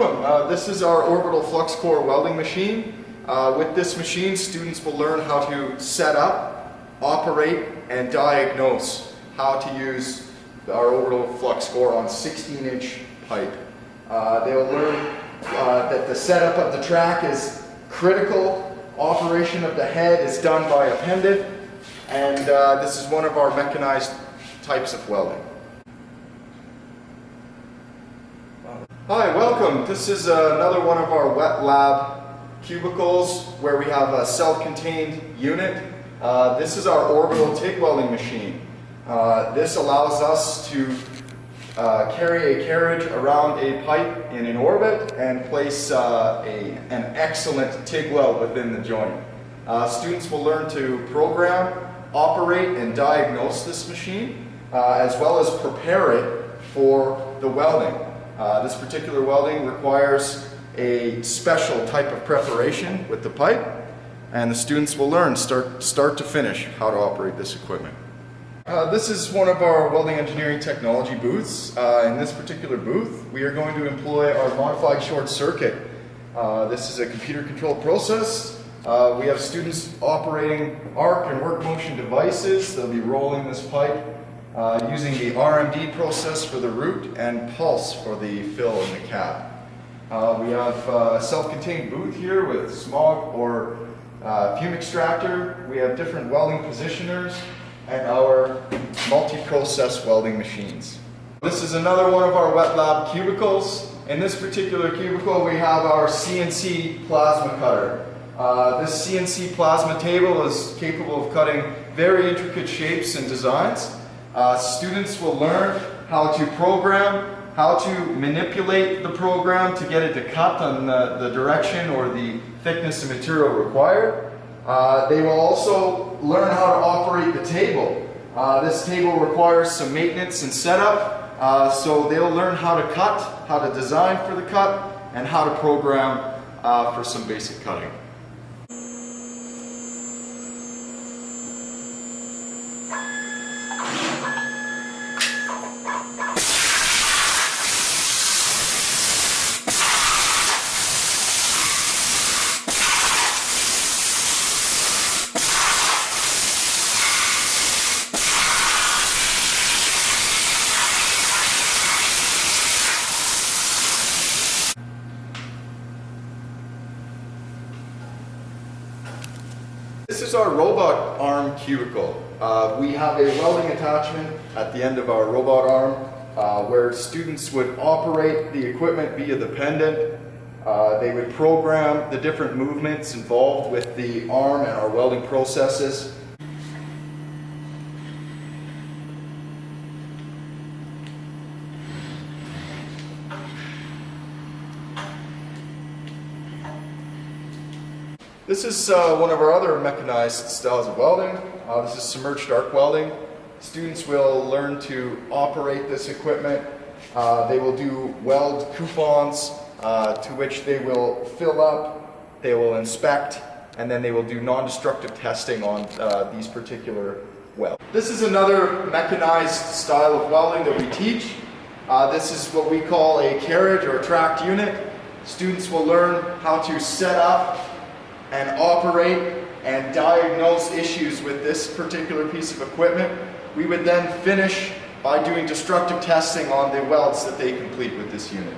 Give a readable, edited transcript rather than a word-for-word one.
welcome. This is our orbital flux core welding machine. With this machine, students will learn how to set up, operate, and diagnose how to use our orbital flux core on 16-inch pipe. They will learn that the setup of the track is critical, operation of the head is done by a pendant, and this is one of our mechanized types of welding. Hi, welcome. This is another one of our wet lab cubicles where we have a self-contained unit. This is our orbital TIG welding machine. This allows us to carry a carriage around a pipe in an orbit and place an excellent TIG weld within the joint. Students will learn to program, operate, and diagnose this machine, as well as prepare it for the welding. This particular welding requires a special type of preparation with the pipe, and the students will learn start to finish how to operate this equipment. This is one of our welding engineering technology booths. In this particular booth, we are going to employ our modified short circuit. This is a computer controlled process. We have students operating arc and work motion devices. They'll be rolling this pipe using the RMD process for the root and pulse for the fill in the cap. We have a self-contained booth here with smog or fume extractor. We have different welding positioners and our multi-process welding machines. This is another one of our wet lab cubicles. In this particular cubicle we have our CNC Plasma Cutter. This CNC plasma table is capable of cutting very intricate shapes and designs. Students will learn how to program, how to manipulate the program to get it to cut on the direction or the thickness of material required. They will also learn how to operate the table. This table requires some maintenance and setup, so they'll learn how to cut, how to design for the cut, and how to program for some basic cutting. This is our robot arm cubicle. We have a welding attachment at the end of our robot arm where students would operate the equipment via the pendant. They would program the different movements involved with the arm and our welding processes. This is one of our other mechanized styles of welding. This is submerged arc welding. Students will learn to operate this equipment. They will do weld coupons to which they will fill up, they will inspect, and then they will do non-destructive testing on these particular welds. This is another mechanized style of welding that we teach. This is what we call a carriage or a tracked unit. Students will learn how to set up and operate and diagnose issues with this particular piece of equipment. We would then finish by doing destructive testing on the welds that they complete with this unit.